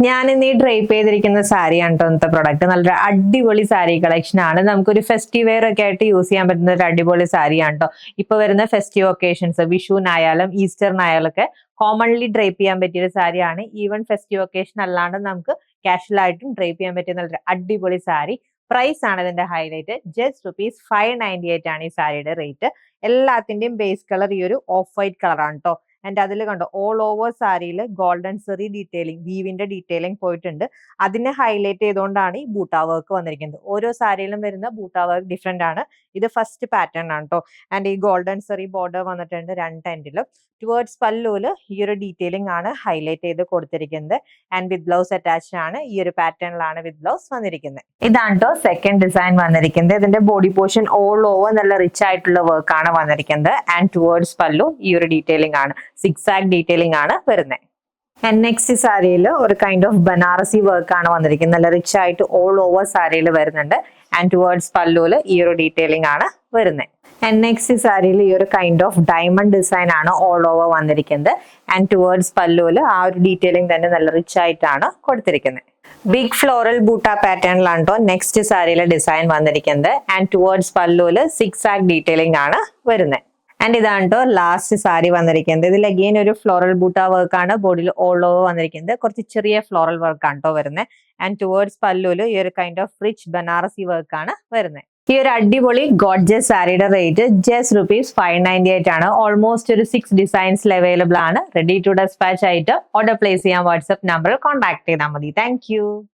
ഞാൻ ഇന്ന് ഈ ഡ്രൈപ്പ് ചെയ്തിരിക്കുന്ന സാരിയാണ് കേട്ടോ ഇന്നത്തെ പ്രൊഡക്റ്റ്. നല്ലൊരു അടിപൊളി സാരി കളക്ഷൻ ആണ്. നമുക്കൊരു ഫെസ്റ്റീവ് വെയർ ഒക്കെ ആയിട്ട് യൂസ് ചെയ്യാൻ പറ്റുന്ന ഒരു അടിപൊളി സാരിയാണ് കേട്ടോ. ഇപ്പൊ വരുന്ന ഫെസ്റ്റീവ് ഒക്കേഷൻസ്, വിഷുവിനായാലും ഈസ്റ്ററിനായാലും ഒക്കെ കോമൺലി ഡ്രൈപ്പ് ചെയ്യാൻ പറ്റിയ ഒരു സാരിയാണ്. ഈവൻ ഫെസ്റ്റീവ് ഒക്കേഷൻ അല്ലാണ്ട് നമുക്ക് കാഷ്വൽ ആയിട്ടും ഡ്രൈപ്പ് ചെയ്യാൻ പറ്റിയ നല്ലൊരു അടിപൊളി സാരി. പ്രൈസ് ആണ് ഇതിന്റെ ഹൈലൈറ്റ്. ജസ്റ്റ് ₹598 ആണ് ഈ സാരിയുടെ റേറ്റ്. എല്ലാത്തിന്റെയും ബേസ് കളർ ഈ ഒരു ഓഫ് വൈറ്റ് കളറാണ് കേട്ടോ. ആൻഡ് അതിൽ കണ്ടോ ഓൾ ഓവർ സാരിയിൽ ഗോൾഡൻ സെറി ഡീറ്റെയിലിംഗ്, വീവിന്റെ ഡീറ്റെയിലിംഗ് പോയിട്ടുണ്ട്. അതിനെ ഹൈലൈറ്റ് ചെയ്തുകൊണ്ടാണ് ഈ ബൂട്ടാ വർക്ക് വന്നിരിക്കുന്നത്. ഓരോ സാരിയിലും വരുന്ന ബൂട്ടാ വർക്ക് ഡിഫറെന്റ് ആണ്. ഇത് ഫസ്റ്റ് പാറ്റേൺ ആണ് കേട്ടോ. ആൻഡ് ഈ ഗോൾഡൻ സെറി ബോർഡർ വന്നിട്ടുണ്ട് രണ്ട് എൻഡിലും. ടുവേർഡ്സ് പല്ലുവിൽ ഈ ഒരു ഡീറ്റെയിലിംഗ് ആണ് ഹൈലൈറ്റ് ചെയ്ത് കൊടുത്തിരിക്കുന്നത്. ആൻഡ് വിത്ത് ബ്ലൗസ് അറ്റാച്ച്ഡ് ആണ്. ഈ ഒരു പാറ്റേണിലാണ് വിത്ത് ബ്ലൗസ് വന്നിരിക്കുന്നത്. ഇതാണ് കേട്ടോ സെക്കൻഡ് ഡിസൈൻ വന്നിരിക്കുന്നത്. ഇതിന്റെ ബോഡി പോർഷൻ ഓൾ ഓവർ നല്ല റിച്ച് ആയിട്ടുള്ള വർക്ക് ആണ് വന്നിരിക്കുന്നത്. ആൻഡ് ടുവേർഡ്സ് പല്ലു ഈ ഒരു ഡീറ്റെയിലിംഗ് ആണ്, സിക്സാക് ഡീറ്റെയിലിംഗ് ആണ് വരുന്നത്. ആൻഡ് നെക്സ്റ്റ് സാരിയിൽ ഒരു കൈൻഡ് ഓഫ് ബനാറസി വർക്ക് ആണ് വന്നിരിക്കുന്നത്. നല്ല റിച്ച് ആയിട്ട് ഓൾ ഓവർ സാരിയിൽ വരുന്നുണ്ട്. ആൻഡ് ടുവേർഡ്സ് പല്ലുവിൽ ഈ ഒരു ഡീറ്റെയിലിംഗ് ആണ് വരുന്നത്. ആൻഡ് നെക്സ്റ്റ് സാരിയിൽ ഈ ഒരു കൈൻഡ് ഓഫ് ഡയമണ്ട് ഡിസൈൻ ആണ് ഓൾ ഓവർ വന്നിരിക്കുന്നത്. ആൻഡ് ടുവേർഡ്സ് പല്ലുവിൽ ആ ഒരു ഡീറ്റെയിലിംഗ് തന്നെ നല്ല റിച്ച് ആയിട്ടാണ് കൊടുത്തിരിക്കുന്നത്. ബിഗ് ഫ്ലോറൽ ബൂട്ട പാറ്റേണിലാണ് കേട്ടോ നെക്സ്റ്റ് സാരിയിലെ ഡിസൈൻ വന്നിരിക്കുന്നത്. ആൻഡ് ടുവേർഡ്സ് പല്ലുവിൽ സിക്സാക് ഡീറ്റെയിലിംഗ് ആണ് വരുന്നത്. ആൻഡ് ഇതാണ് കേട്ടോ ലാസ്റ്റ് സാരി വന്നിരിക്കുന്നത്. ഇതിൽ അഗെയിൻ ഒരു ഫ്ലോറൽ ബൂട്ട വർക്ക് ആണ് ബോഡിയിൽ ഓൾ ഓവർ വന്നിരിക്കുന്നത്. കുറച്ച് ചെറിയ ഫ്ലോറൽ വർക്ക് ആണ് കേട്ടോ വരുന്നത്. ആൻഡ് ടുവേർഡ്സ് പല്ലുവിൽ ഈ ഒരു kind of rich Banarasi work ആണ് വരുന്നത്. ഈ ഒരു അടിപൊളി ഗോഡ്ജസ് സാരിയുടെ റേറ്റ് ജസ്റ്റ് ₹598 ആണ്. ഓൾമോസ്റ്റ് ഒരു 6 ഡിസൈൻസിൽ അവൈലബിൾ ആണ്. റെഡി ടു ഡെസ്പാച്ച് ആയിട്ട് ഓർഡർ പ്ലേസ് ചെയ്യാൻ വാട്സ്ആപ്പ് നമ്പറിൽ കോൺടാക്ട് ചെയ്താൽ മതി. താങ്ക്